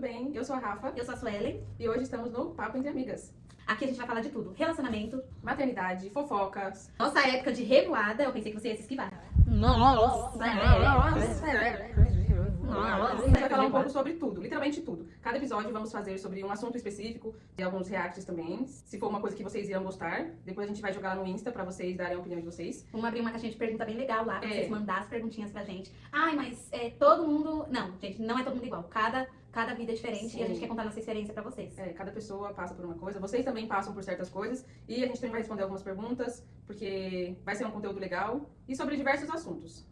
bem? Eu sou a Rafa. Eu sou a Suelen. E hoje estamos no Papo Entre Amigas. Aqui a gente vai falar de tudo. Relacionamento, maternidade, fofocas. Nossa época de revoada, eu pensei que você ia se esquivar. A gente vai falar um pouco sobre tudo, literalmente tudo. Cada episódio vamos fazer sobre um assunto específico e alguns reacts também. Se for uma coisa que vocês irão gostar, depois a gente vai jogar lá no Insta pra vocês darem a opinião de vocês. Vamos abrir uma caixinha de pergunta bem legal lá, pra vocês mandarem as perguntinhas pra gente. Ai, mas todo mundo... Não, gente, não é todo mundo igual. Cada vida é diferente. Sim. E a gente quer contar nossa experiência pra vocês. Cada pessoa passa por uma coisa, vocês também passam por certas coisas. E a gente também vai responder algumas perguntas, porque vai ser um conteúdo legal e sobre diversos assuntos.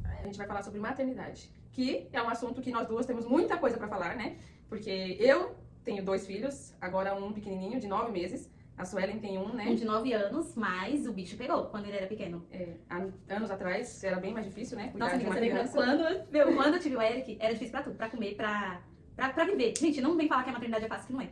A gente vai falar sobre maternidade, que é um assunto que nós duas temos muita coisa pra falar, né? Porque eu tenho 2 filhos, agora um pequenininho de 9 meses. A Suelen tem um, né? Um de 9 anos, mas o bicho pegou quando ele era pequeno. Há anos atrás era bem mais difícil, né? Nossa, de uma criança. Quando eu tive o Eric, era difícil pra tudo. Pra comer, pra viver. Gente, não vem falar que a maternidade é fácil, que não é.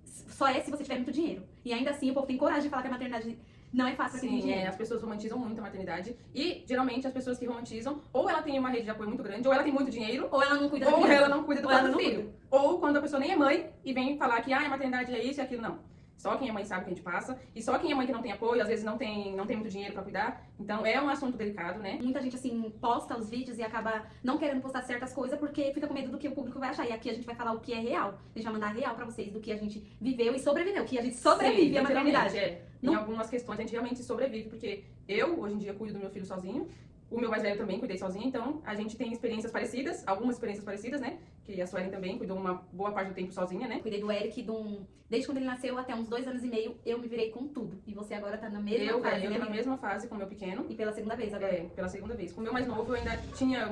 Só é se você tiver muito dinheiro. E ainda assim, o povo tem coragem de falar que a maternidade não é fácil. Sim, as pessoas romantizam muito a maternidade. E, geralmente, as pessoas que romantizam, ou ela tem uma rede de apoio muito grande, ou ela tem muito dinheiro, ou ela não cuida da ou criança. ela não cuida do próprio filho. Ou quando a pessoa nem é mãe e vem falar que a maternidade é isso e aquilo, não. Só quem é mãe sabe o que a gente passa. E só quem é mãe que não tem apoio, às vezes não tem muito dinheiro pra cuidar. Então é um assunto delicado, né? Muita gente, assim, posta os vídeos e acaba não querendo postar certas coisas porque fica com medo do que o público vai achar. E aqui a gente vai falar o que é real. A gente vai mandar real pra vocês do que a gente viveu e sobreviveu. Que a gente sobrevive à maternidade. Em algumas questões a gente realmente sobrevive. Porque eu, hoje em dia, cuido do meu filho sozinho. O meu mais velho também cuidei sozinho, então a gente tem experiências parecidas, algumas experiências parecidas, né? Que a Suelen também cuidou uma boa parte do tempo sozinha, né? Cuidei do Eric desde quando ele nasceu até uns 2 anos e meio, eu me virei com tudo. E você agora tá na mesma fase, Eu tô na mesma fase com o meu pequeno. E pela segunda vez agora? Pela segunda vez. Com o meu mais novo eu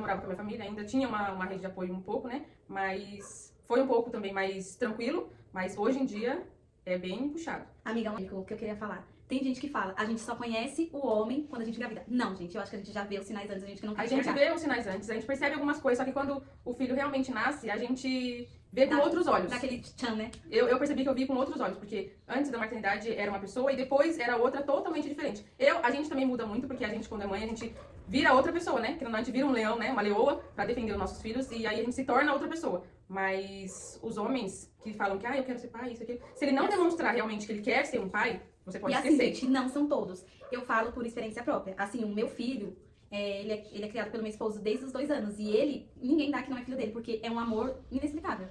morava com a minha família, ainda tinha uma rede de apoio um pouco, né? Mas foi um pouco também mais tranquilo, mas hoje em dia é bem puxado. Amiga, o que eu queria falar. Tem gente que fala, a gente só conhece o homem quando a gente engravida. Não, gente, eu acho que a gente já vê os sinais antes, a gente que não quer enxergar. A gente vê os sinais antes, a gente percebe algumas coisas, só que quando o filho realmente nasce, a gente vê com outros olhos. Daquele tchan, né? Eu percebi que eu vi com outros olhos, porque antes da maternidade era uma pessoa e depois era outra totalmente diferente. A gente também muda muito, porque a gente, quando é mãe, a gente vira outra pessoa, né? Que a gente vira um leão, né? Uma leoa, pra defender os nossos filhos, e aí a gente se torna outra pessoa. Mas os homens que falam que, eu quero ser pai, isso, aquilo, se ele não demonstrar realmente que ele quer ser um pai, você pode esquecer. E assim, gente, não são todos. Eu falo por experiência própria. Assim, o meu filho, ele é criado pelo meu esposo desde os 2 anos. E ninguém dá que não é filho dele, porque é um amor inexplicável.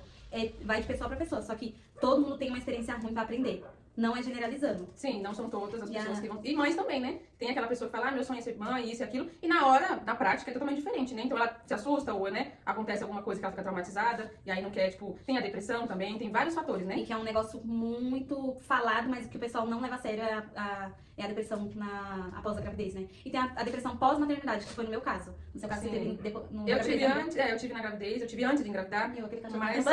Vai de pessoa pra pessoa, só que todo mundo tem uma experiência ruim pra aprender. Não é generalizando. Sim, não são todas as pessoas que vão... E mães também, né? Tem aquela pessoa que fala, meu sonho é ser mãe, isso e aquilo. E na hora, na prática, é totalmente diferente, né? Então ela se assusta ou, né? Acontece alguma coisa que ela fica traumatizada. E aí não quer, tem a depressão também. Tem vários fatores, né? E que é um negócio muito falado, mas que o pessoal não leva a sério é a depressão após a gravidez, né? E tem a depressão pós-maternidade, que foi no meu caso. No seu caso, você teve eu tive na gravidez, eu tive antes de engravidar. Mas...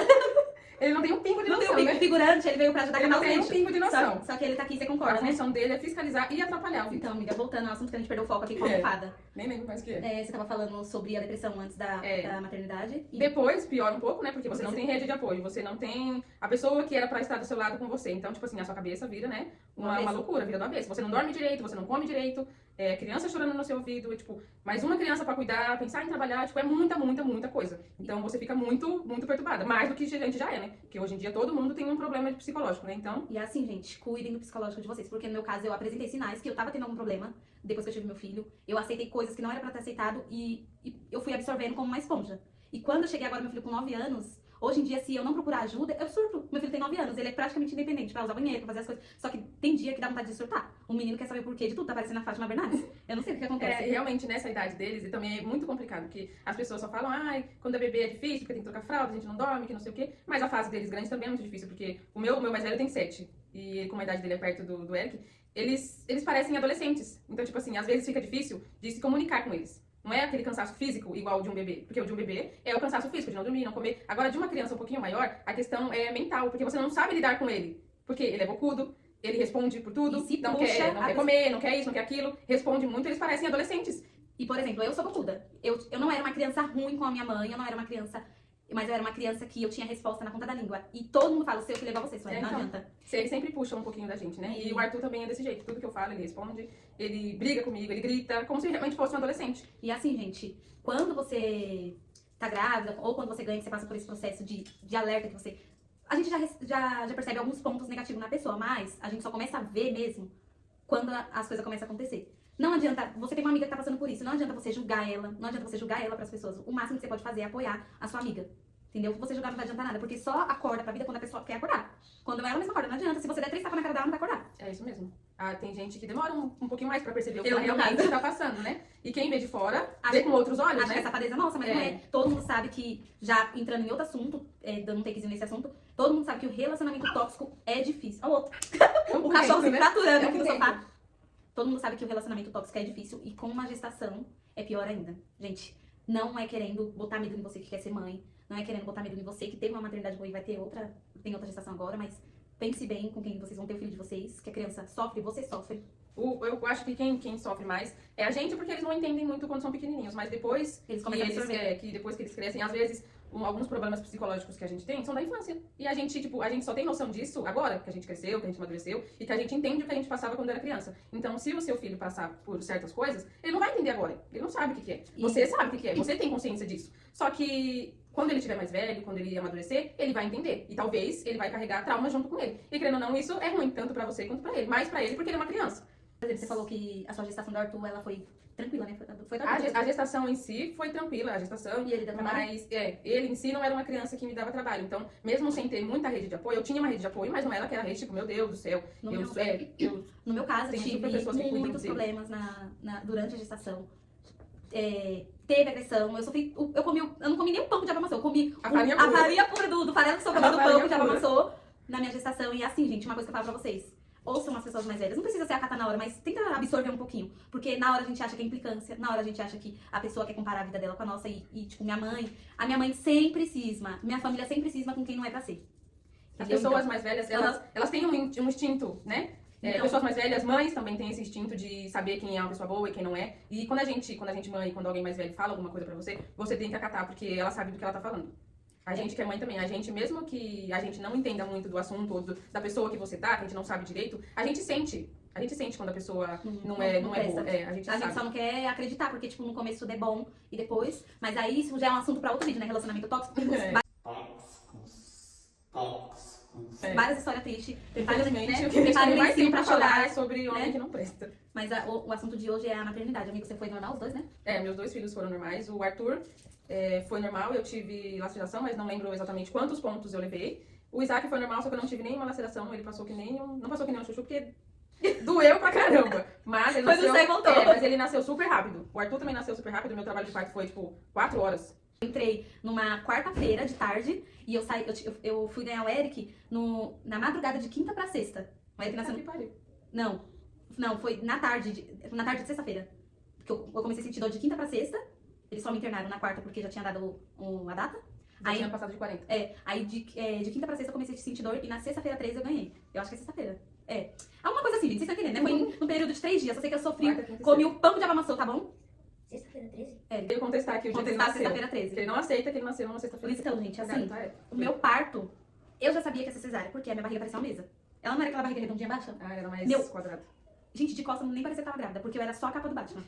Ele não tem um pingo de noção, não tem um pingo figurante, ele veio pra ajudar a canal. Ele não tem um pingo de noção. Só que ele tá aqui, você concorda, A função dele é fiscalizar e atrapalhar o vídeo. Então, amiga, voltando ao assunto que a gente perdeu o foco aqui com a almofada. Nem lembro mais o que é. Você tava falando sobre a depressão antes da maternidade. Depois, piora um pouco, né? Porque você não tem rede de apoio, você não tem a pessoa que era pra estar do seu lado com você. Então, a sua cabeça vira, né? Uma loucura, vira do avesso. Você não dorme direito, você não come direito. Criança chorando no seu ouvido, mais uma criança pra cuidar, pensar em trabalhar, é muita coisa. Então você fica muito perturbada, mais do que a gente já é, né? Porque hoje em dia todo mundo tem um problema psicológico, né? Então... E assim, gente, cuidem do psicológico de vocês, porque no meu caso eu apresentei sinais que eu tava tendo algum problema depois que eu tive meu filho. Eu aceitei coisas que não era pra ter aceitado e eu fui absorvendo como uma esponja. E quando eu cheguei agora, meu filho com 9 anos, hoje em dia, se eu não procurar ajuda, eu surto. Meu filho tem 9 anos, ele é praticamente independente pra usar banheiro, pra fazer as coisas. Só que tem dia que dá vontade de surtar. O menino quer saber o porquê de tudo, tá parecendo a Fátima Bernardes. Eu não sei o que acontece. Realmente, nessa idade deles, também é muito complicado, porque as pessoas só falam, quando é bebê é difícil, porque tem que trocar fralda, a gente não dorme, que não sei o quê. Mas a fase deles grande também é muito difícil, porque o meu mais velho tem 7, e como a idade dele é perto do Eric, eles parecem adolescentes. Então, às vezes fica difícil de se comunicar com eles. Não é aquele cansaço físico igual o de um bebê. Porque o de um bebê é o cansaço físico, de não dormir, não comer. Agora, de uma criança um pouquinho maior, a questão é mental. Porque você não sabe lidar com ele. Porque ele é bocudo, ele responde por tudo. Não quer comer, não quer isso, não quer aquilo. Responde muito, eles parecem adolescentes. E, por exemplo, eu sou bocuda. Eu não era uma criança ruim com a minha mãe, eu não era uma criança... Mas eu era uma criança que eu tinha resposta na ponta da língua. E todo mundo fala, o seu filho é igual você, Sueli, não Então, adianta. Ele sempre puxa um pouquinho da gente, né? E o Arthur também é desse jeito. Tudo que eu falo, ele responde, ele briga comigo, ele grita, como se realmente fosse um adolescente. E assim, gente, quando você tá grávida, ou quando você ganha, que você passa por esse processo de alerta que você... A gente já percebe alguns pontos negativos na pessoa, mas a gente só começa a ver mesmo quando as coisas começam a acontecer. Não adianta, você tem uma amiga que tá passando por isso, não adianta você julgar ela, não adianta você julgar ela pras pessoas. O máximo que você pode fazer é apoiar a sua amiga. Entendeu? Você julgar não vai adiantar nada, porque só acorda pra vida quando a pessoa quer acordar. Quando ela mesma acorda, não adianta. Se você der 3 tapas na cara dela, não vai acordar. É isso mesmo. Tem gente que demora um pouquinho mais pra perceber o que Eu, ela no realmente caso. tá passando, né? E quem vê de fora, Acho- vê com outros olhos, Acho que né? é safadeza nossa, mas não é. Todo mundo sabe que, já entrando em outro assunto, dando um takezinho nesse assunto, todo mundo sabe que o relacionamento tóxico é difícil. Olha o outro. O cachorro se fraturando aqui no sofá. Todo mundo sabe que o relacionamento tóxico é difícil e com uma gestação é pior ainda. Gente, não é querendo botar medo em você que quer ser mãe, não é querendo botar medo em você que teve uma maternidade boa e vai ter tem outra gestação agora, mas pense bem com quem vocês vão ter o filho de vocês, que a criança sofre, você sofre. Eu acho que quem sofre mais é a gente, porque eles não entendem muito quando são pequenininhos, mas depois Eles começam a absorver. depois que eles crescem, às vezes, alguns problemas psicológicos que a gente tem são da infância. E a gente só tem noção disso agora, que a gente cresceu, que a gente amadureceu, e que a gente entende o que a gente passava quando era criança. Então, se o seu filho passar por certas coisas, ele não vai entender agora. Ele não sabe o que é. Você sabe o que é, você tem consciência disso. Só que quando ele estiver mais velho, quando ele amadurecer, ele vai entender. E talvez ele vai carregar trauma junto com ele. E querendo ou não, isso é ruim, tanto pra você quanto pra ele. Mais pra ele, porque ele é uma criança. Por exemplo, você falou que a sua gestação do Arthur, ela foi tranquila, né? Foi A tranquila. gestação em si foi tranquila, a gestação. E ele deu trabalho? Mas ele em si não era uma criança que me dava trabalho. Então, mesmo sem ter muita rede de apoio, eu tinha uma rede de apoio, mas não era aquela rede, tipo, meu Deus do céu. No Eu No meu caso, eu Tem tive super pessoas que cuidam muitos dele. problemas durante a gestação. Teve agressão, eu não comi nem um pão de maçã, eu comi A farinha a pura. farinha pura do farelo que sobrou A do farinha pão que já pura. amassou na minha gestação. E assim, gente, uma coisa que eu falo pra vocês. Ouçam as pessoas mais velhas. Não precisa ser acatar na hora, mas tenta absorver um pouquinho. Porque na hora a gente acha que é implicância, na hora a gente acha que a pessoa quer comparar a vida dela com a nossa. Tipo, a minha mãe sempre cisma, minha família sempre cisma com quem não é pra ser. As Entendeu? pessoas Então, mais velhas, elas têm um instinto, né? Então- Pessoas mais velhas, mães também têm esse instinto de saber quem é uma pessoa boa e quem não é. E quando a gente mãe, quando alguém mais velho fala alguma coisa pra você, você tem que acatar, porque ela sabe do que ela tá falando. A gente que é mãe também, a gente, mesmo que a gente não entenda muito do assunto ou da pessoa que você tá, que a gente não sabe direito, a gente sente. A gente sente quando a pessoa não é presta. boa. A gente A sabe. gente só não quer acreditar, porque, tipo, no começo tudo é bom e depois. Mas aí isso já é um assunto pra outro vídeo, né? Relacionamento tóxico. Tóxicos. Várias histórias tristes. Infelizmente, né? o que a gente Prepare tem o mais lencinho tempo pra pra chorar chorar. é sobre homem né? que não presta. Mas o assunto de hoje é a maternidade. Amigo, você foi normal os dois, né? Meus 2 filhos foram normais. O Arthur foi normal, eu tive laceração, mas não lembro exatamente quantos pontos eu levei. O Isaac foi normal, só que eu não tive nenhuma laceração. Ele passou que nem não passou que nem um chuchu, porque doeu pra caramba. Mas ele Foi do nasceu, céu e voltou. mas ele nasceu super rápido. O Arthur também nasceu super rápido. Meu trabalho de parto foi, tipo, 4 horas. Eu entrei numa quarta-feira de tarde e eu fui ganhar o Eric na madrugada de quinta pra sexta. O Eric nasceu. Que pariu. Não, foi na tarde de sexta-feira. Porque eu comecei a sentir dor de quinta pra sexta. Eles só me internaram na quarta porque já tinha dado a data. Já Aí- tinha passado de 40. Aí de quinta pra sexta eu comecei a sentir dor e na sexta-feira 13 eu ganhei. Eu acho que é sexta-feira. Alguma coisa assim, gente, vocês estão entendendo, né? Foi num período de 3 dias. Só sei que eu sofri, Quarta, quinta e comi o pão de abamaçou, tá bom? Sexta-feira 13? Ele veio contestar aqui o dia que ele Contestar nasceu. sexta-feira Porque 13. ele não aceita que ele nasceu numa sexta-feira. Então, gente, assim, Gato, o meu parto, eu já sabia que ia ser cesárea, porque a minha barriga parecia uma mesa. Ela não era aquela barriga redondinha baixa? era mais Meu- quadrado. Gente, de costas nem parecia que tava grávida, porque eu era só a capa do Batman.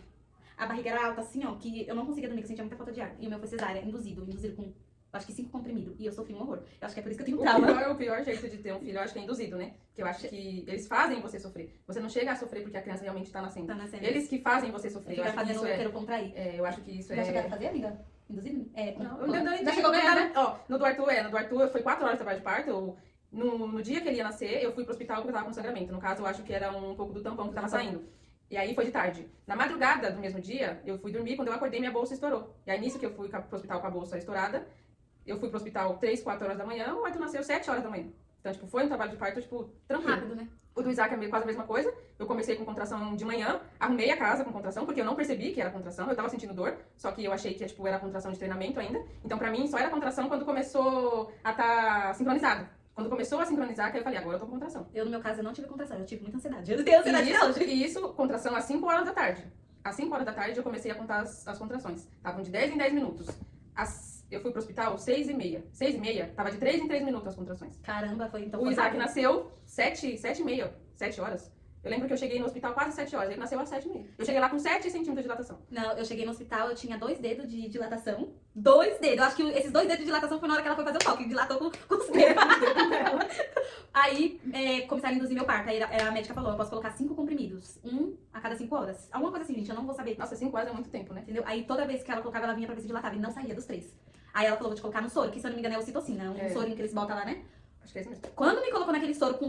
A barriga era alta, assim, ó, que eu não conseguia dormir, que eu sentia muita falta de ar. E o meu foi cesárea, induzido com, acho que 5 comprimidos. E eu sofri um horror. Eu acho que é por isso que eu tenho trauma. O pior jeito de ter um filho, eu acho que é induzido, né? Que eu acho que eles fazem você sofrer. Você não chega a sofrer porque a criança realmente tá nascendo. Tá nascendo. Eles que fazem você sofrer. Eu Fica acho que fazendo isso o útero contrair. eu acho que isso Já chegaram a é... fazer, amiga? Induzido? Não, eu ainda Já chegou a ganhar, né? Ó, no do Arthur foi 4 horas de trabalho de parto. No dia que ele ia nascer, eu fui pro hospital porque eu tava com sangramento. No caso, eu acho que era um pouco do tampão que tava saindo. E aí foi de tarde. Na madrugada do mesmo dia, eu fui dormir. Quando eu acordei, minha bolsa estourou. E aí, nisso que eu fui pro hospital com a bolsa estourada, eu fui pro hospital 3, 4 horas da manhã, o Arthur nasceu 7 horas da manhã. Então, tipo, foi um trabalho de parto, tipo, tranquilo. Rápido, né? O do Isaac é quase a mesma coisa. Eu comecei com contração de manhã, arrumei a casa com contração, porque eu não percebi que era contração, eu tava sentindo dor, só que eu achei que tipo, era contração de treinamento ainda. Então, pra mim, só era contração quando começou a estar sincronizado. Quando começou a sincronizar, que eu falei, agora eu tô com contração. Eu, no meu caso, eu não tive contração, eu tive muita ansiedade. Eu tenho ansiedade até hoje. E isso, contração às 5 horas da tarde. Às 5 horas da tarde, eu comecei a contar as contrações. Estavam de 10 em 10 minutos. Às eu fui pro hospital 6h30. 6h30, tava de 3 em 3 minutos as contrações. Caramba, foi então. O foi Isaac rápido. nasceu 7h30, 7 horas. Eu lembro que eu cheguei no hospital quase 7 horas, ele nasceu às 7h30. Eu cheguei lá com 7 centímetros de dilatação. Não, eu cheguei no hospital, eu tinha 2 dedos de dilatação. 2 dedos. Eu acho que esses 2 dedos de dilatação foi na hora que ela foi fazer o toque. Dilatou com os dedos. Aí começaram a induzir meu parto. Aí a médica falou: eu posso colocar 5 comprimidos. Um a cada 5 horas. Alguma coisa assim, gente, eu não vou saber. Nossa, 5 horas é muito tempo, né? Entendeu? Aí toda vez que ela colocava, ela vinha pra ver se dilatava e não saía dos 3. Aí ela falou: vou te colocar no soro, que se eu não me engano é ocitocina. Um sorinho que eles botam lá, né? Acho que é isso mesmo. Quando me colocou naquele soro com.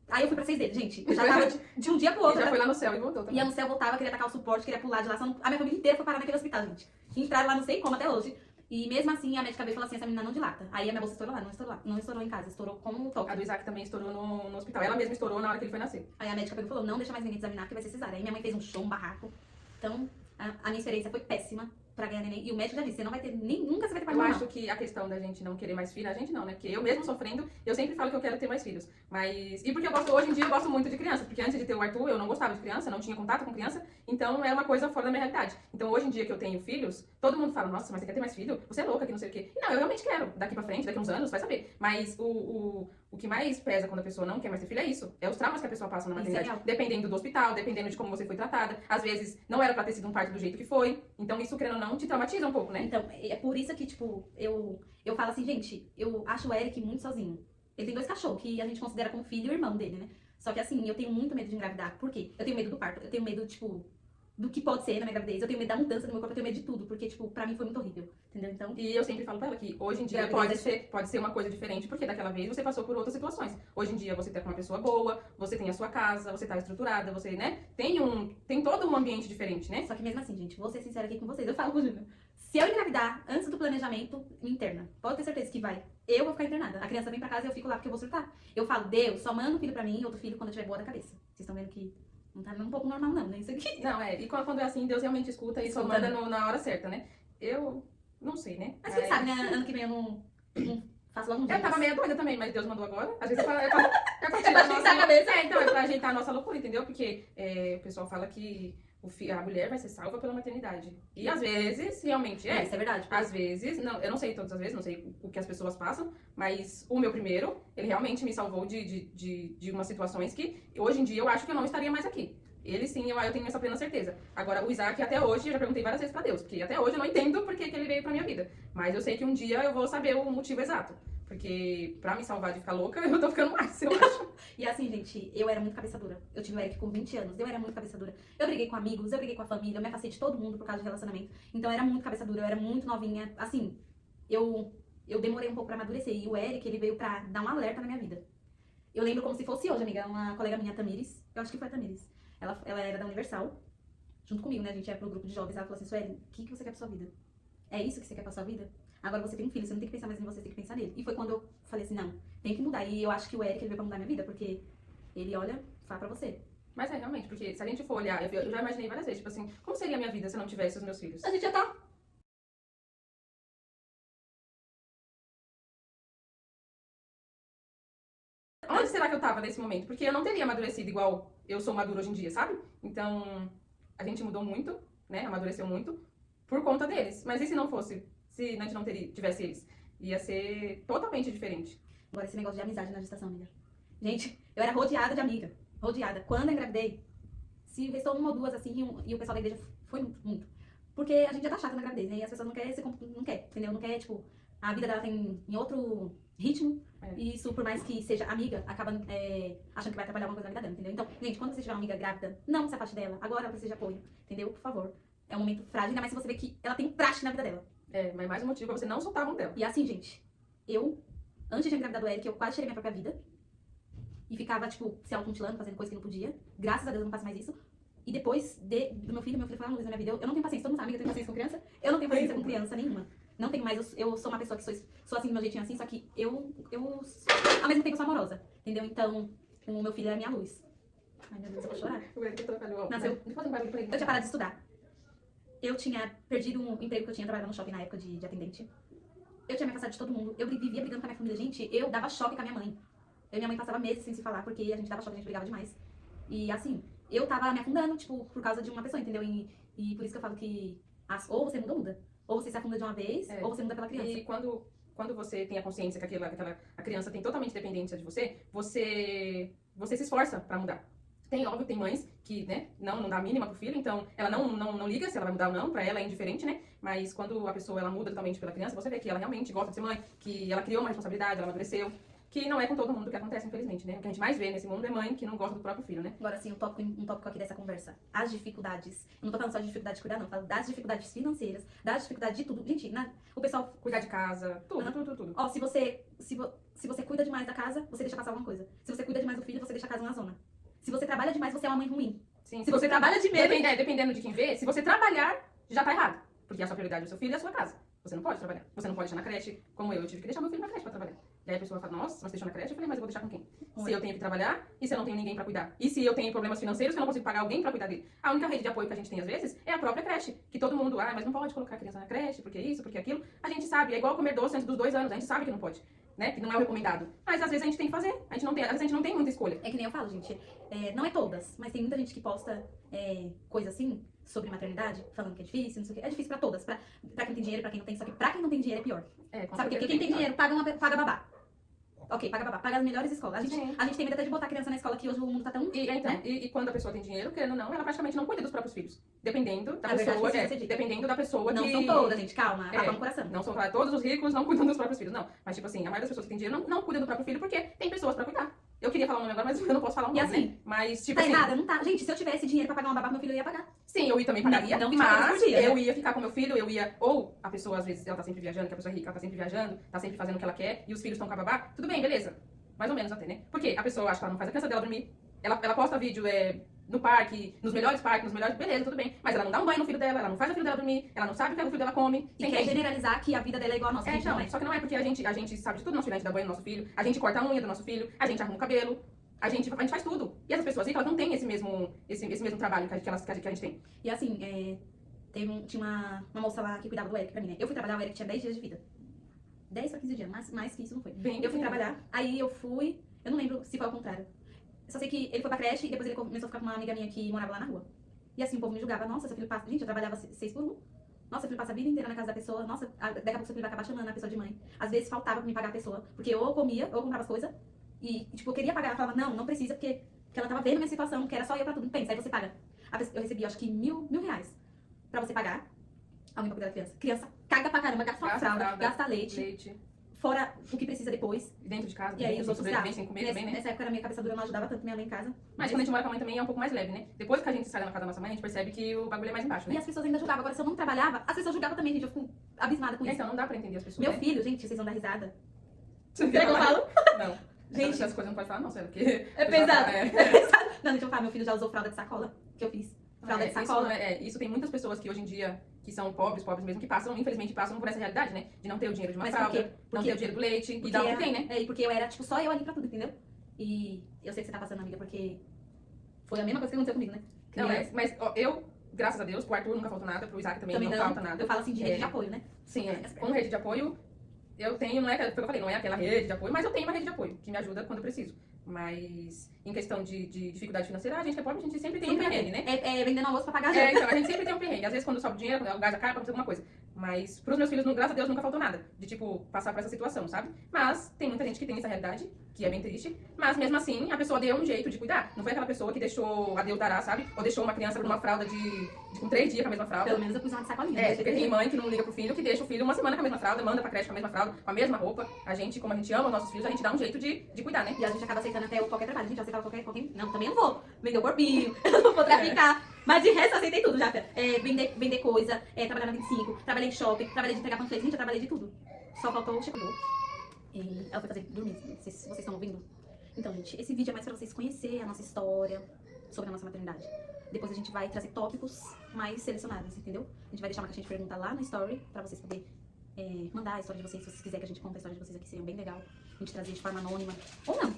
Aí eu fui pra 6 dedos, gente. Eu já tava de um dia pro outro. E já foi lá no céu e voltou também. Ia no céu, voltava, queria tacar o suporte, queria pular de lá. A minha família inteira foi parar naquele hospital, gente. Entraram lá, não sei como, até hoje. E mesmo assim, a médica veio e falou assim: essa menina não dilata. Aí a minha bolsa estourou lá, não estourou lá. Não estourou em casa, estourou com um toque. A do Isaac também estourou no hospital. Ela mesma estourou na hora que ele foi nascer. Aí a médica pegou e falou: não deixa mais ninguém examinar, que vai ser cesárea. Aí minha mãe fez um show, um barraco. Então, a minha experiência foi péssima pra ganhar neném. E o médico já disse: você não vai ter nem. Nunca você vai ter pai Eu normal. acho que a questão da gente não querer mais filho, a gente não, né? Porque eu mesmo sofrendo, eu sempre falo que eu quero ter mais filhos. Mas. E porque hoje em dia eu gosto muito de criança. Porque antes de ter o Arthur, eu não gostava de criança, não tinha contato com criança. Então era uma coisa fora da minha realidade. Então hoje em dia que eu tenho filhos, todo mundo fala: nossa, mas você quer ter mais filho? Você é louca, que não sei o quê. E não, eu realmente quero. Daqui pra frente, daqui uns anos, vai saber. Mas o que mais pesa quando a pessoa não quer mais ter filho é isso. É os traumas que a pessoa passa na Isso é maternidade. real. Dependendo do hospital, dependendo de como você foi tratada. Às vezes não era pra ter sido um parto do jeito que foi. Então isso, querendo ou não, te traumatiza um pouco, né? Então, é por isso que, tipo, eu falo assim, gente, eu acho o Eric muito sozinho. Ele tem 2 cachorros, que a gente considera como filho e irmão dele, né? Só que assim, eu tenho muito medo de engravidar. Por quê? Eu tenho medo do parto, eu tenho medo, tipo, do que pode ser na minha gravidez. Eu tenho medo da mudança do meu corpo, eu tenho medo de tudo. Porque, tipo, pra mim foi muito horrível. Entendeu? Então, E eu sempre falo pra ela que hoje em dia pode ser uma coisa diferente, porque daquela vez você passou por outras situações. Hoje em dia você tá com uma pessoa boa, você tem a sua casa, você tá estruturada, você, né, tem todo um ambiente diferente, né? só que mesmo assim, gente, vou ser sincera aqui com vocês. Eu falo pro Júnior, se eu engravidar antes do planejamento, me interna. Pode ter certeza que vai. Eu vou ficar internada. A criança vem pra casa e eu fico lá porque eu vou surtar. Eu falo: Deus, só manda um filho pra mim e outro filho quando eu tiver boa da cabeça. Vocês estão vendo que não tá um pouco normal, não, né? Isso aqui. Não, e quando é assim, Deus realmente escuta e só Escuta, manda na hora certa, né? Eu não sei, né? Mas quem sabe, né? Ano que vem eu não faço logo um dia. Eu tava meio doida também, mas Deus mandou agora. Às vezes é pra É pra ajeitar a cabeça. então, é pra ajeitar a nossa loucura, entendeu? Porque o pessoal fala que a mulher vai ser salva pela maternidade. E às vezes, realmente é. Isso é verdade. Às vezes, não, eu não sei todas as vezes, não sei o que as pessoas passam, mas o meu primeiro, ele realmente me salvou de umas situações que hoje em dia eu acho que eu não estaria mais aqui. Ele sim, eu tenho essa plena certeza. Agora, o Isaac, até hoje, eu já perguntei várias vezes pra Deus, porque até hoje eu não entendo por que ele veio pra minha vida. Mas eu sei que um dia eu vou saber o motivo exato. Porque pra me salvar de ficar louca, eu tô ficando mais, eu acho. E assim, gente, eu era muito cabeça dura. Eu tive o Eric com 20 anos, eu era muito cabeça dura. Eu briguei com amigos, eu briguei com a família, eu me afastei de todo mundo por causa de relacionamento. Então eu era muito cabeça dura, eu era muito novinha. Assim, eu demorei um pouco pra amadurecer. E o Eric, ele veio pra dar um alerta na minha vida. Eu lembro como se fosse hoje, amiga. Uma colega minha, Tamires, eu acho que foi a Tamires. Ela era da Universal, junto comigo, né? A gente ia pro grupo de jovens. Ela falou assim: Sueli, o que você quer pra sua vida? É isso que você quer pra sua vida? Agora você tem um filho, você não tem que pensar mais em você, você tem que pensar nele. E foi quando eu falei assim: não, tem que mudar. E eu acho que o Eric, ele veio pra mudar minha vida, porque ele olha, fala pra você. Mas é realmente, porque se a gente for olhar, eu já imaginei várias vezes, tipo assim, como seria a minha vida se eu não tivesse os meus filhos? A gente já tá. Onde será que eu tava nesse momento? Porque eu não teria amadurecido igual eu sou madura hoje em dia, sabe? Então, a gente mudou muito, né? Amadureceu muito por conta deles. Mas e se não fosse? Se a gente não tivesse eles? Ia ser totalmente diferente. Agora, esse negócio de amizade na gestação, amiga. Gente, eu era rodeada de amiga. Rodeada. Quando eu engravidei, se restou uma ou duas assim, e o pessoal da igreja foi muito, muito. Porque a gente já tá chata na gravidez, né? E as pessoas não querem, não quer, entendeu? Não quer, tipo, a vida dela tem em outro ritmo. É. E isso, por mais que seja amiga, acaba achando que vai atrapalhar alguma coisa na vida dela, entendeu? Então, gente, quando você tiver uma amiga grávida, não se afaste dela. Agora ela precisa de apoio, entendeu? Por favor. É um momento frágil, ainda mais se você vê que ela tem traste na vida dela. Mas mais um motivo pra você não soltar a mão dela. E assim, gente, antes de engravidar do Eric, eu quase tirei minha própria vida. E ficava, tipo, se automutilando, fazendo coisa que não podia. Graças a Deus eu não faço mais isso. E depois do meu filho foi uma luz na minha vida. Eu não tenho paciência, todo mundo sabe que eu tenho paciência com criança. Eu não tenho paciência com criança nenhuma. Não tenho mais, eu sou uma pessoa que sou assim do meu jeitinho assim, só que eu ao mesmo tempo sou amorosa, entendeu? Então, o meu filho é a minha luz. Ai, meu Deus, eu vou chorar. O Eric falou, Nasceu. Depois um barulho pra ele. Eu tinha parado de estudar. Eu tinha perdido um emprego que eu tinha trabalhado no shopping na época de atendente. Eu tinha me afastado de todo mundo. Eu vivia brigando com a minha família. Gente, eu dava choque com a minha mãe. Eu e minha mãe passava meses sem se falar, porque a gente dava choque, a gente brigava demais. E assim, eu tava me afundando, tipo, por causa de uma pessoa, entendeu? E por isso que eu falo que ou você muda ou muda. Ou você se afunda de uma vez, É. ou você muda pela criança. E quando você tem a consciência que a criança tem totalmente dependência de você, você se esforça pra mudar. Óbvio, tem mães que, né, não dá a mínima pro filho, então ela não liga se ela vai mudar ou não, pra ela é indiferente, né? Mas quando a pessoa ela muda totalmente pela criança, você vê que ela realmente gosta de ser mãe, que ela criou uma responsabilidade, ela amadureceu, que não é com todo mundo que acontece, infelizmente, né? O que a gente mais vê nesse mundo é mãe que não gosta do próprio filho, né? Agora, assim, um tópico aqui dessa conversa. As dificuldades. Eu não tô falando só de dificuldade de cuidar, não. Eu falo das dificuldades financeiras, das dificuldades de tudo. Gente, o pessoal... Cuidar de casa, tudo. Ó, se você cuida demais da casa, você deixa passar alguma coisa. Se você cuida demais do filho, você deixa a casa na zona. Se você trabalha demais, você é uma mãe ruim. Sim, Se você trabalha de menos... Dependendo de quem vê, se você trabalhar, já tá errado. Porque a sua prioridade é o seu filho e a sua casa. Você não pode trabalhar. Você não pode deixar na creche, como eu tive que deixar meu filho na creche pra trabalhar. E aí a pessoa fala, nossa, mas você deixou na creche? Eu falei, mas eu vou deixar com quem? Se eu tenho que trabalhar e se eu não tenho ninguém pra cuidar? E se eu tenho problemas financeiros que eu não consigo pagar alguém pra cuidar dele? A única rede de apoio que a gente tem às vezes é a própria creche. Que todo mundo, mas não pode colocar a criança na creche, porque isso, porque aquilo. A gente sabe, é igual comer doce antes dos 2 anos, a gente sabe que não pode. Né? Que não é o recomendado. Mas às vezes a gente tem que fazer. Às vezes a gente não tem muita escolha. É que nem eu falo, gente. Não é todas, mas tem muita gente que posta coisa assim sobre maternidade, falando que é difícil, não sei o quê. É difícil pra todas. Pra quem tem dinheiro, pra quem não tem. Só que pra quem não tem dinheiro é pior. Sabe por quê? Porque quem tem dinheiro paga babá. Ok, paga babá. Paga as melhores escolas. A gente tem medo até de botar a criança na escola que hoje o mundo tá tão... E quando a pessoa tem dinheiro, querendo ou não, ela praticamente não cuida dos próprios filhos. Dependendo da Verdade, pessoa. precisa ser dito. Dependendo da pessoa Não que... são todas, gente. Calma. Acaba no coração. Não são todos os ricos não cuidam dos próprios filhos, não. Mas, tipo assim, a maioria das pessoas que tem dinheiro não cuida do próprio filho porque tem pessoas pra cuidar. Eu queria falar o nome agora, mas eu não posso falar o nome, assim, né? Mas, tipo tá assim... errada, não tá. Gente, se eu tivesse dinheiro pra pagar uma babá, meu filho ia pagar. Sim, eu também pagaria, Não mas por dia, eu né? ia ficar com meu filho, ou a pessoa, às vezes, ela tá sempre viajando, que a pessoa é rica, ela tá sempre viajando, tá sempre fazendo o que ela quer, e os filhos estão com a babá, tudo bem, beleza. Mais ou menos até, né? Porque a pessoa acha que ela não faz a criança dela dormir, ela posta vídeo no parque, nos melhores parques, beleza, tudo bem. Mas ela não dá um banho no filho dela, ela não faz o filho dela dormir, ela não sabe o que o filho dela come. E quer generalizar que a vida dela é igual a nossa. Então, só que não é porque a gente sabe de tudo, nosso filho, a gente dá banho no nosso filho, a gente corta a unha do nosso filho, a gente arruma o cabelo, a gente faz tudo. E as pessoas ricas, elas não têm esse mesmo trabalho que a gente tem. E assim, tinha uma moça lá que cuidava do Eric pra mim, né? Eu fui trabalhar, o Eric tinha 10 dias de vida. 10 pra 15 dias, mais que isso não foi. Eu fui trabalhar, aí eu não lembro se foi ao contrário. Só sei que ele foi pra creche e depois ele começou a ficar com uma amiga minha que morava lá na rua. E assim, o povo me julgava, nossa, seu filho passa... Gente, eu trabalhava 6 por 1. Nossa, seu filho passa a vida inteira na casa da pessoa. Nossa, daqui a pouco seu filho vai acabar chamando a pessoa de mãe. Às vezes faltava pra me pagar a pessoa, porque ou eu comia, ou eu comprava as coisas. E, tipo, eu queria pagar. Ela falava, não precisa, porque ela tava vendo a minha situação, que era só eu pra tudo. Pensa, aí você paga. Eu recebi, acho que mil reais pra você pagar alguém pra cuidar da criança. Criança caga pra caramba, gasta fralda, gasta leite. Fora o que precisa depois. Dentro de casa, e aí os outros sobrevivência sem comer também, né? Nessa época, a minha cabeça dura não ajudava tanto minha mãe em casa. Mas quando a gente mora com a mãe também é um pouco mais leve, né? Depois que a gente sai da casa da nossa mãe, a gente percebe que o bagulho é mais embaixo, né? E as pessoas ainda julgavam. Agora, se eu não trabalhava, as pessoas julgavam também, gente. Eu fico abismada com isso. Então, não dá pra entender as pessoas, Meu né? filho, gente, vocês vão dar risada. Você Quer que eu falo? Não. Gente, essas coisas não pode falar, não, sério, porque... É pesado. É pesado. Não, deixa eu falar. Meu filho já usou fralda de sacola, que eu fiz. Fralda de sacola. Isso tem muitas pessoas que hoje em dia, que são pobres mesmo, que infelizmente passam por essa realidade, né? De não ter o dinheiro de uma fralda, não ter o dinheiro do leite, e dar o que tem, né? E porque eu era, tipo, só eu ali pra tudo, entendeu? E eu sei que você tá passando, amiga, porque foi a mesma coisa que aconteceu comigo, né? Não, mas ó, eu, graças a Deus, pro Arthur nunca faltou nada, pro Isaac também não falta nada. Eu falo assim de rede de apoio, né? Sim, como rede de apoio, eu tenho, não é aquela, foi o que eu falei, não é aquela rede de apoio, mas eu tenho uma rede de apoio, que me ajuda quando eu preciso. Mas em questão de dificuldade financeira, a gente que é pobre, a gente sempre tem um perrengue, né? Vendendo almoço pra pagar a janta. Então, a gente sempre tem um perrengue. Às vezes, quando sobe dinheiro, quando o gás acaba, acontece alguma coisa. Mas pros meus filhos, graças a Deus, nunca faltou nada. De, tipo, passar por essa situação, sabe? Mas tem muita gente que tem essa realidade, que é bem triste. Mas, mesmo assim, a pessoa deu um jeito de cuidar. Não foi aquela pessoa que deixou a Deus dará, sabe? Ou deixou uma criança com uma fralda com 3 dias com a mesma fralda. Pelo menos eu pus uma de sacolinha. Porque tem mãe que não liga pro filho, que deixa o filho uma semana com a mesma fralda, manda pra creche com a mesma fralda, com a mesma roupa. A gente, como a gente ama os nossos filhos, a gente dá um jeito de cuidar, né? E a gente acaba aceitando até qualquer trabalho. A gente aceitava qualquer... Não, também não vou vender o corpinho, não vou traficar. Mas de resto, eu aceitei tudo já, Fia. Vender coisa, trabalhar na 25, trabalhei em shopping, trabalhei de entregar panfletos. Gente, eu trabalhei de tudo. Só faltou o chegou. Ela foi fazer dormir, se vocês estão ouvindo. Então, gente, esse vídeo é mais pra vocês conhecerem a nossa história sobre a nossa maternidade. Depois a gente vai trazer tópicos mais selecionados, entendeu? A gente vai deixar uma caixinha de pergunta lá no story pra vocês poderem mandar a história de vocês. Se vocês quiserem que a gente conte a história de vocês aqui, seria bem legal. A gente trazer de forma anônima. Ou não.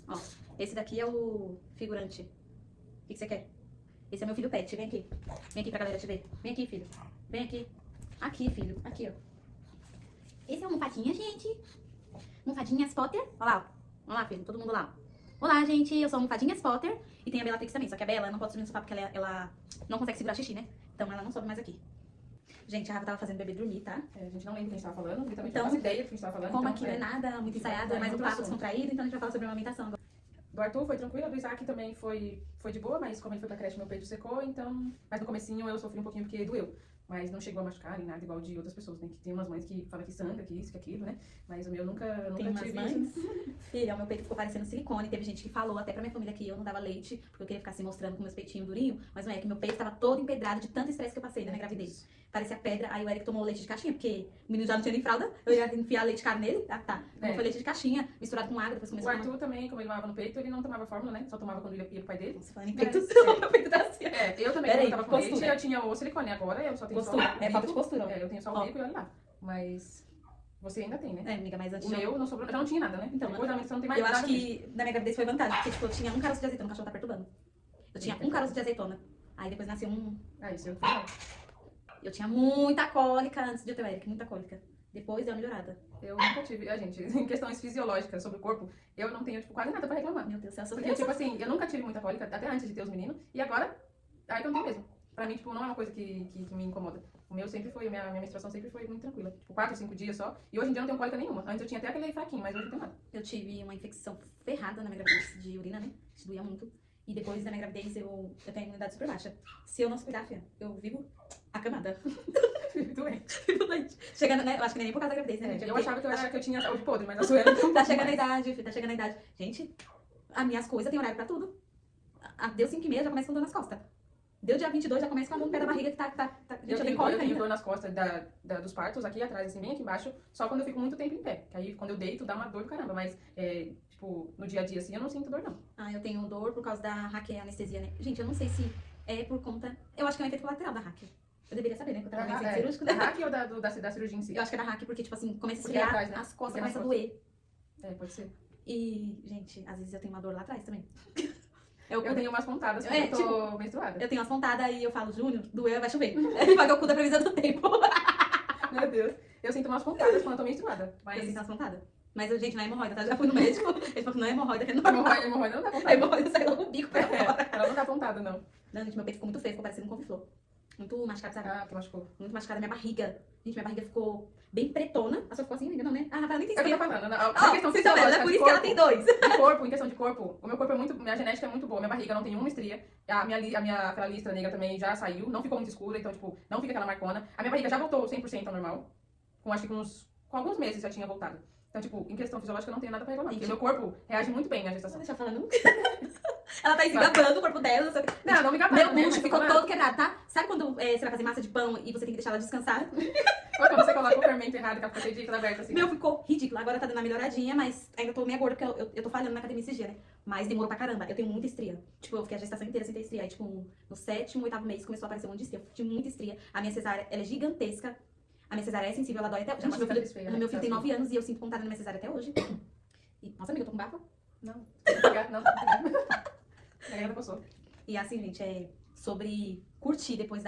Ó, esse daqui é o figurante. O que você quer? Esse é meu filho Pet. Vem aqui. Vem aqui pra galera te ver. Vem aqui, filho. Vem aqui. Aqui, filho. Aqui, ó. Esse é o Mofadinha, gente. Mofadinhas Potter. Olha lá, ó. Olha lá, filho. Todo mundo lá. Olá, gente. Eu sou a Mofadinhas Potter. E tem a Bellatrix também. Só que a Bella não pode subir no sofá porque ela não consegue segurar xixi, né? Então ela não sobe mais aqui. Gente, a Rafa tava fazendo o bebê dormir, tá? A gente não lembra o que a gente tava falando, literalmente Então, não faço ideia do que a gente tava falando. Como então, aqui não é nada muito ensaiado, é mais um muito papo assunto. descontraído, então a gente vai falar sobre amamentação agora. Do Arthur foi tranquilo, do Isaac também foi de boa, mas como ele foi pra creche, meu peito secou, então... Mas no comecinho eu sofri um pouquinho porque doeu. Mas não chegou a machucar nem nada igual de outras pessoas, né? Que tem umas mães que falam que sangra, que isso, que aquilo, né? Mas o meu nunca Tem umas tive mães. isso. Filha, o meu peito ficou parecendo silicone. Teve gente que falou até pra minha família que eu não dava leite, porque eu queria ficar se mostrando com meus peitinhos durinhos. Mas não é, que meu peito tava todo empedrado de tanto estresse que eu passei na minha gravidez. Parecia pedra. Aí o Eric tomou leite de caixinha, porque o menino já não tinha nem fralda. Eu ia enfiar leite caro nele. Ah, tá. Então foi leite de caixinha, misturado com água, depois O começou a tomar. Arthur também, como ele mamava no peito, ele não tomava fórmula, né? Só tomava quando ia pro pai dele. Nossa, falando em peito, Mas, meu peito tá assim. eu também, Peraí, quando eu tava com leite, postura. eu tinha o silicone. Agora eu só tenho Postura. só o É falta de bico. postura. Ó. Eu tenho só o Ó. bico e olha lá. Mas você ainda tem, né? É, amiga, mas antes O meu não sobrou, já não tinha nada, né? Então, Depois da menstruação não tem mais eu nada. acho que na minha gravidez foi vantagem, porque tipo, eu tinha um caroço de azeitona, o cachorro tá perturbando. Eu tinha um caroço de azeitona. Aí depois nasceu um. Ah, isso eu não. Eu tinha muita cólica antes de eu ter o Eric, muita cólica. Depois deu uma melhorada. Eu nunca tive. Gente, em questões fisiológicas sobre o corpo, eu não tenho, tipo, quase nada pra reclamar. Meu Deus do céu, eu sou Porque, tipo assim, eu nunca tive muita cólica, até antes de ter os meninos, e agora, aí que eu não tenho mesmo. Pra mim, tipo, não é uma coisa que me incomoda. O meu sempre foi, minha menstruação sempre foi muito tranquila. Tipo, 4, 5 dias só. E hoje em dia eu não tenho cólica nenhuma. Antes eu tinha até aquele fraquinho, mas hoje não tenho nada. Eu tive uma infecção ferrada na minha gravidez de urina, né? Isso doía muito. E depois da minha gravidez eu tenho imunidade super baixa. Se eu não se cuidar, filha, eu vivo acamada. Fico doente. Vivo doente. Chegando, né? Eu acho que nem por causa da gravidez, né? gente? Eu achava que eu tinha saúde podre, mas a sua não. Tá chegando a idade, filho, tá chegando a idade. Gente, as minhas coisas tem horário pra tudo. Deu 5h30, já começa com dor nas costas. Deu dia 22, já começa com a mão no pé da barriga que tá. Gente, eu tenho Eu cólica tenho ainda. dor nas costas dos partos, aqui atrás, assim, bem aqui embaixo, só quando eu fico muito tempo em pé. Que aí, quando eu deito, dá uma dor do caramba. Mas, tipo, no dia a dia, assim, eu não sinto dor, não. Ah, eu tenho dor por causa da Raquel anestesia, né? Gente, eu não sei se é por conta. Eu acho que é um efeito colateral da Raquel. Eu deveria saber, né? Porque eu tava no cirúrgico, Da né? hack ou da cirurgia em si? Eu acho que é da Raquel, porque, tipo assim, começa a Porque esfriar, atrás, né? as costas Porque nas começam a doer. Pode ser. E, gente, às vezes eu tenho uma dor lá atrás também. Eu tenho umas pontadas quando eu tô menstruada. Eu tenho umas pontadas e eu falo, Júnior, doeu, vai chover. Ele paga o cu da previsão do tempo. Meu Deus. Eu sinto umas pontadas quando eu tô menstruada. Eu Mas sinto umas pontadas. Mas, gente, não é hemorroida, tá? Já fui no médico. Ele falou que não é hemorroida, que é normal. hemorroida não dá A pontada. hemorroida sai lá no bico pra fora. Ela não dá pontada, não. Não, gente, meu peito ficou muito feio, ficou parecendo um couve-flor. Muito machucado, sabe? Ah, que machucou. Muito machucada. Minha barriga. Gente, minha barriga ficou bem pretona. A sua ficou assim ainda, não, né? Ah, Rafaela nem tem É o que eu espelho. tô falando. Na Ó, questão vocês estão vendo, é fisiológica por de isso que ela corpo, tem dois. de corpo, em questão de corpo, o meu corpo é muito. Minha genética é muito boa. Minha barriga não tem uma estria. Aquela listra negra também já saiu. Não ficou muito escura, então, tipo, não fica aquela marcona. A minha barriga já voltou 100% ao normal. Acho que com alguns meses já tinha voltado. Então, tipo, em questão fisiológica eu não tenho nada pra reclamar. Porque o meu corpo reage muito bem à gestação. Deixa eu falar, não. Ela tá esgabando o corpo dela. Não sei o quê. Não me gabando, Meu né? bucho Mas ficou tô falando. todo quebrado, tá? Sabe quando você vai fazer massa de pão e você tem que deixar ela descansar? Ou quando você coloca o fermento errado, que ela fica cheia de aberta assim. Meu ficou ridículo. Agora tá dando uma melhoradinha, mas ainda tô meio gorda, porque eu tô falhando na academia esses dias, né? Mas demorou pra caramba. Eu tenho muita estria. Tipo, eu fiquei a gestação inteira sem ter estria. Aí, tipo, no 7º, 8º mês começou a aparecer um monte de estria. Eu tive muita estria. A minha cesárea, ela é gigantesca. A minha cesárea é sensível, ela dói até hoje. É uma Gente, cicatriz feia, né? meu filho tem 9 anos e eu sinto pontada na minha cesárea até hoje. E, nossa, amiga, eu tô com bafo. Não. Não. A garganta passou. E assim, gente, é sobre curtir depois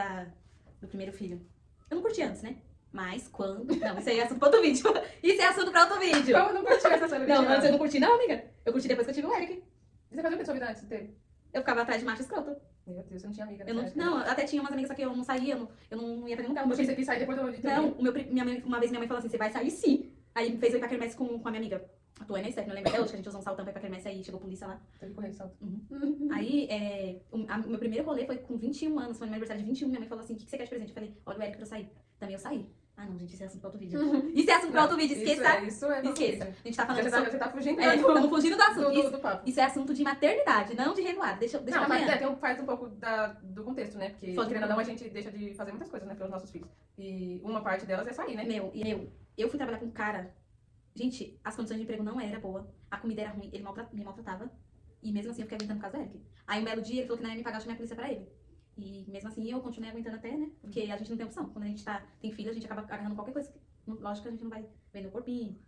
do primeiro filho. Eu não curti antes, né? Mas quando... Não, isso aí é assunto pra outro vídeo. Isso é assunto pra outro vídeo. Eu não curti essa cena. Não, antes eu não curti não, amiga. Eu curti depois que eu tive o Eric. E você fazia o que na sua vida antes de ter? Eu ficava atrás de macho escroto. Meu Deus, você não tinha amiga Eu não, nessa época. não, até tinha umas amigas só que eu não saía, eu não ia pra nenhum lugar. O meu Você filho- quis sair depois de ter Não, filho? uma vez minha mãe falou assim, você vai sair sim. Aí me fez eu ir pra Kermesse com a minha amiga. A tua Steph, não lembro até hoje que a gente usou um saltão pra ir pra Kermesse, aí chegou a polícia lá. Teve que correr de salto. Aí, o meu primeiro rolê foi com 21 anos, foi no meu aniversário de 21, minha mãe falou assim, o que você quer de presente? Eu falei, olha o Eric pra eu sair. Também eu saí. Ah não, gente, isso é assunto pra outro vídeo. Isso é assunto pra outro vídeo, esqueça. Isso é. Esqueça. A gente tá falando Você tá fugindo estamos fugindo do assunto. do papo. Isso é assunto de maternidade, não de revoada. Deixa Não, pra amanhã. faz um pouco do contexto, né? Porque, Faz um querendo ou não, pouco. a gente deixa de fazer muitas coisas, né? Pelos nossos filhos. E uma parte delas é sair, né? Eu fui trabalhar com um cara. Gente, as condições de emprego não era boa. A comida era ruim, ele me maltratava. E mesmo assim eu fiquei aguentando por causa do Eric. Aí um belo dia ele falou que não ia me pagar, eu chamei a polícia pra ele. E mesmo assim eu continuei aguentando até, né? Porque a gente não tem opção. Quando a gente tem filho, a gente acaba agarrando qualquer coisa. Lógico que a gente não vai vender o corpinho.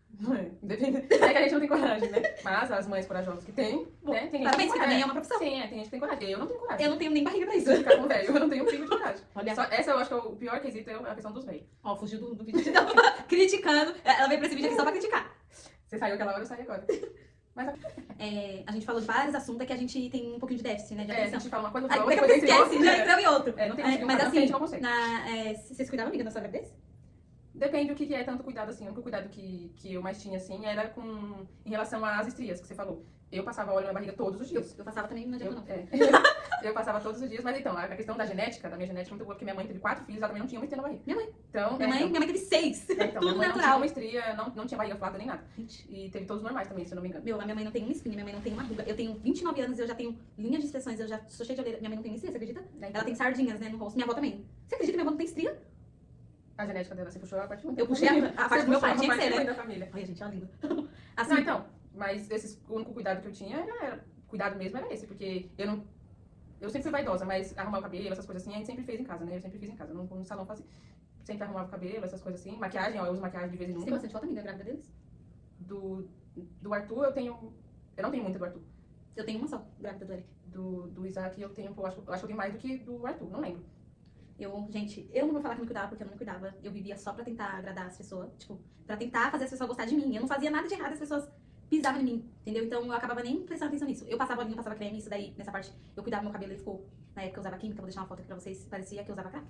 Independente. É que a gente não tem coragem, né? Mas as mães corajosas que tem, né? Tem gente Parabéns, que tem também é coragem. uma profissão. Sim, tem gente que tem coragem. Eu não tenho coragem. Eu não tenho nem barriga pra isso. De ficar com velho, eu não tenho um pingo de coragem. Olha, Essa eu acho que é o pior quesito, é a questão dos velhos. ó, fugiu do vídeo. Criticando. Ela veio pra esse vídeo aqui só pra criticar. Você saiu aquela hora, eu saí agora. Mas A gente falou de vários assuntos, é que a gente tem um pouquinho de déficit, né? De a atenção. gente fala uma coisa, Aí fala daqui a outra, pouco depois esquece, já entrou em outro. não tem Mas que a assim, gente não consegue. vocês cuidavam, amiga, da sua gravidez? Depende do que é tanto cuidado assim. O único cuidado que eu mais tinha, assim, era em relação às estrias que você falou. Eu passava óleo na barriga todos os dias. Eu passava também, não adianta não. Eu passava todos os dias, mas então, a questão da genética, da minha genética é muito boa, porque minha mãe teve 4 filhos, ela também não tinha uma estria na barriga. Minha mãe. Então, Minha mãe teve 6. então, Tudo minha mãe não tinha natural. uma estria, não tinha barriga flácida nem nada. Gente, E teve todos normais também, se eu não me engano. a minha mãe não tem uma espinha, minha mãe não tem uma ruga. Eu tenho 29 anos, eu já tenho linhas de expressões, eu já sou cheia de olheira. Minha mãe não tem nem estria, você acredita? Ela tem sardinhas, né, no rosto. Minha avó também. Você acredita que minha avó não tem estria? A genética dela, você puxou a parte muito. Eu puxei a parte do meu pai, tinha que ser, né? da família. Olha, gente, ó, lindo. Não, Assim, então, mas o único cuidado que eu tinha cuidado mesmo era esse, porque eu sempre fui vaidosa, mas arrumar o cabelo, essas coisas assim, a gente sempre fez em casa, né? Eu sempre fiz em casa, no salão fazia. Sempre arrumava o cabelo, essas coisas assim. Maquiagem, ó, eu uso maquiagem de vez em você nunca. tem bastante foto, amiga, grávida deles? Do Arthur, eu não tenho muita do Arthur. Eu tenho uma só, grávida do Eric. Do Isaac, eu acho que eu tenho mais do que do Arthur, não lembro. Gente, eu não vou falar que eu me cuidava, porque eu não me cuidava. Eu vivia só pra tentar agradar as pessoas, tipo, pra tentar fazer as pessoas gostar de mim. Eu não fazia nada de errado, as pessoas pisavam em mim, entendeu? Então eu acabava nem prestando atenção nisso. Eu passava olhinho, passava creme, isso daí, nessa parte, eu cuidava do meu cabelo, ele ficou, na época eu usava química, vou deixar uma foto aqui pra vocês, parecia que eu usava crack.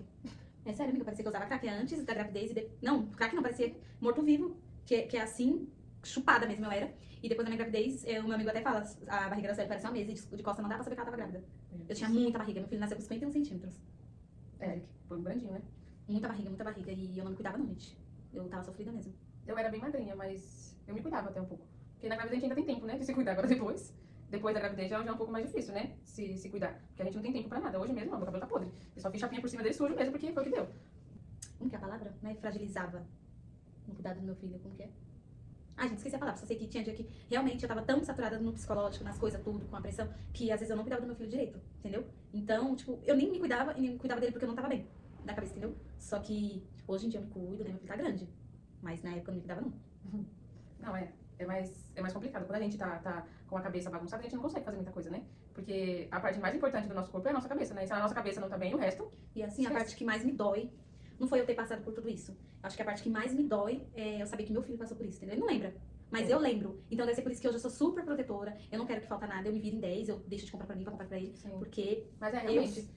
É sério, amiga, parecia que eu usava crack antes da gravidez Não, crack não, parecia morto-vivo, que é assim, chupada mesmo eu era. E depois da minha gravidez, o meu amigo até fala, a barriga da Célia parecia uma mesa e de costa não dá pra saber que ela tava grávida. Eu tinha muita barriga, meu filho nasceu com 51 centímetros. Eric, foi um grandinho, né? Muita barriga, e eu não me cuidava não, gente. Eu tava sofrida mesmo. Eu era bem magrinha, mas eu me cuidava até um pouco. Porque na gravidez a gente ainda tem tempo, né, de se cuidar. Agora depois da gravidez já é um pouco mais difícil, né, se cuidar. Porque a gente não tem tempo pra nada. Hoje mesmo, não, meu cabelo tá podre. Eu só fiz chapinha por cima dele sujo mesmo, porque foi o que deu. Como que é a palavra? Não é fragilizava no cuidado do meu filho, como que é? Ah, gente, esqueci a palavra. Só sei que tinha dia que realmente eu tava tão saturada no psicológico, nas coisas, tudo, com a pressão, que às vezes eu não cuidava do meu filho direito, entendeu? Então, tipo, eu nem me cuidava e nem me cuidava dele porque eu não tava bem da cabeça, entendeu? Só que, tipo, hoje em dia eu me cuido, né? Meu filho tá grande. Mas na época eu não me cuidava, não. Não, é mais complicado. Quando a gente tá com a cabeça bagunçada, a gente não consegue fazer muita coisa, né? Porque a parte mais importante do nosso corpo é a nossa cabeça, né? E se a nossa cabeça não tá bem, o resto... E assim, a parte que mais me dói, não foi eu ter passado por tudo isso. Acho que a parte que mais me dói é eu saber que meu filho passou por isso, entendeu? Ele não lembra. Mas eu lembro. Então deve ser por isso que hoje eu sou super protetora. Eu não quero que falta nada. Eu me viro em 10, eu deixo de comprar pra mim pra comprar pra ele. Sim. Porque Mas realmente,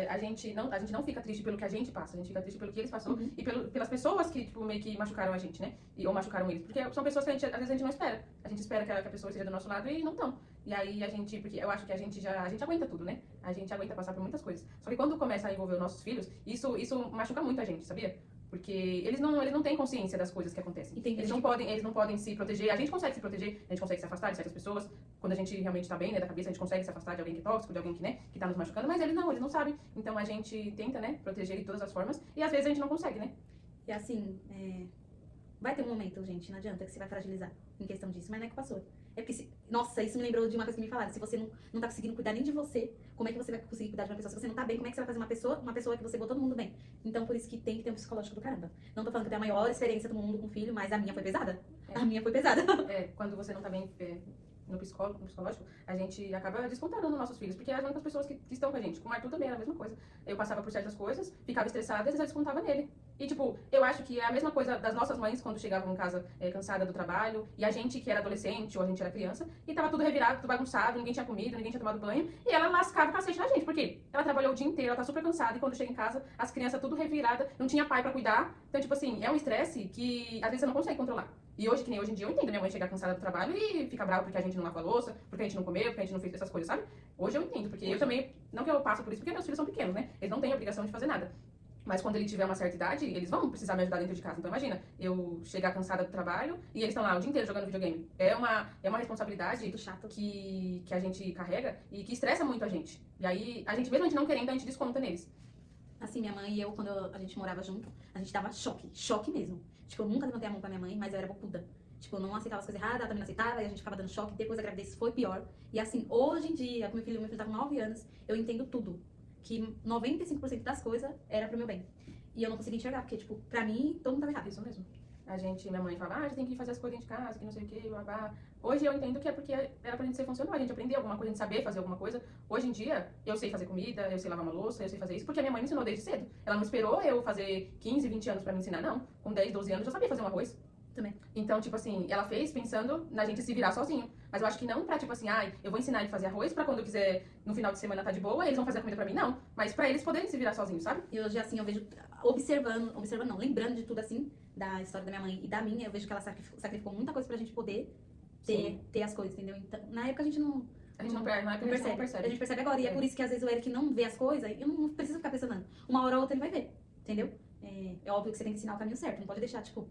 a gente não fica triste pelo que a gente passa, a gente fica triste pelo que eles passou e pelas pessoas que, tipo, meio que machucaram a gente, né? Ou machucaram eles. Porque são pessoas que às vezes a gente não espera. A gente espera que a pessoa esteja do nosso lado e não estão. E aí porque eu acho que a gente aguenta tudo, né? A gente aguenta passar por muitas coisas. Só que quando começa a envolver os nossos filhos, isso machuca muito a gente, sabia? Porque eles não têm consciência das coisas que acontecem. Eles não podem se proteger. A gente consegue se proteger, a gente consegue se afastar de certas pessoas. Quando a gente realmente tá bem, né, da cabeça, a gente consegue se afastar de alguém que é tóxico, de alguém que, né, que tá nos machucando. Mas eles não sabem. Então a gente tenta, né, proteger de todas as formas. E às vezes a gente não consegue, né? E assim, vai ter um momento, gente, não adianta que você vai fragilizar em questão disso. Mas não é que passou. É porque, nossa, isso me lembrou de uma coisa que me falaram. Se você não tá conseguindo cuidar nem de você, como é que você vai conseguir cuidar de uma pessoa? Se você não tá bem, como é que você vai fazer uma pessoa que você botou todo mundo bem? Então, por isso que tem que ter um psicológico do caramba. Não tô falando que eu tenho a maior experiência do mundo com filho, mas a minha foi pesada. A minha foi pesada. Quando você não tá bem no psicológico, a gente acaba descontando nos nossos filhos, porque é as únicas pessoas que estão com a gente. Com o Arthur também era a mesma coisa. Eu passava por certas coisas, ficava estressada e já descontava nele. E, tipo, eu acho que é a mesma coisa das nossas mães quando chegavam em casa cansada do trabalho, e a gente que era adolescente ou a gente era criança, e tava tudo revirado, tudo bagunçado, ninguém tinha comido, ninguém tinha tomado banho, e ela lascava o cacete na gente. Por quê? Ela trabalhou o dia inteiro, ela tá super cansada, e quando chega em casa, as crianças tudo revirada, não tinha pai pra cuidar. Então, tipo assim, é um estresse que às vezes você não consegue controlar. E hoje, que nem hoje em dia, eu entendo minha mãe chegar cansada do trabalho e fica brava porque a gente não lava a louça, porque a gente não comeu, porque a gente não fez essas coisas, sabe? Hoje eu entendo, porque eu também, não que eu passo por isso, porque meus filhos são pequenos, né? Eles não têm obrigação de fazer nada. Mas quando ele tiver uma certa idade, eles vão precisar me ajudar dentro de casa. Então imagina, eu chegar cansada do trabalho e eles estão lá o dia inteiro jogando videogame. É uma responsabilidade Muito chato. que a gente carrega e que estressa muito a gente. E aí, a gente mesmo a gente não querendo, a gente desconta neles. Assim, minha mãe e eu, quando a gente morava junto, a gente dava choque mesmo. Tipo, eu nunca levantei a mão pra minha mãe, mas eu era bocuda. Tipo, eu não aceitava as coisas erradas, ela também não aceitava, e a gente ficava dando choque. Depois da gravidez foi pior. E assim, hoje em dia, com meu filho tá com 9 anos, eu entendo tudo. Que 95% das coisas era pro meu bem. E eu não conseguia enxergar, porque, tipo, pra mim, todo mundo tava errado. Isso mesmo. Minha mãe fala, a gente tem que fazer as coisas dentro de casa, que não sei o que, blá, blá. Hoje eu entendo que é porque era pra gente ser funcional, a gente aprender alguma coisa, a gente saber fazer alguma coisa. Hoje em dia, eu sei fazer comida, eu sei lavar uma louça, eu sei fazer isso, porque a minha mãe me ensinou desde cedo. Ela não esperou eu fazer 15, 20 anos pra me ensinar, não. Com 10, 12 anos eu já sabia fazer um arroz. Também. Então, tipo assim, ela fez pensando na gente se virar sozinho. Mas eu acho que não pra, tipo assim, ai, eu vou ensinar ele a fazer arroz pra quando eu quiser, no final de semana tá de boa, eles vão fazer a comida pra mim, não. Mas pra eles poderem se virar sozinhos, sabe? E hoje, assim, eu vejo, observando não, lembrando de tudo, assim, da história da minha mãe e da minha, eu vejo que ela sacrificou muita coisa pra gente poder ter as coisas, entendeu? Então, na época a gente não... A gente não percebe. A gente percebe agora. E é por isso que às vezes o Eric não vê as coisas, eu não preciso ficar pressionando. Uma hora ou outra ele vai ver, entendeu? É óbvio que você tem que ensinar o caminho certo, não pode deixar, tipo...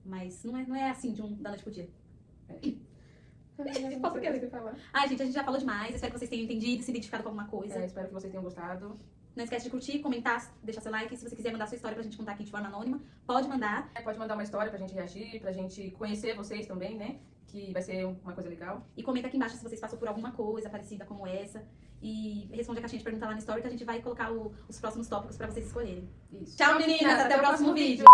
Mas não é assim da noite pro dia. Posso querer falar? Ai, gente, a gente já falou demais. Espero que vocês tenham entendido, se identificado com alguma coisa. Espero que vocês tenham gostado. Não esquece de curtir, comentar, deixar seu like. Se você quiser mandar sua história pra gente contar aqui de forma anônima, pode mandar. Pode mandar uma história pra gente reagir, pra gente conhecer vocês também, né? Que vai ser uma coisa legal. E comenta aqui embaixo se vocês passam por alguma coisa parecida como essa. E responde a caixinha de pergunta lá na story que a gente vai colocar os próximos tópicos pra vocês escolherem. Isso. Tchau, meninas! Até o próximo vídeo!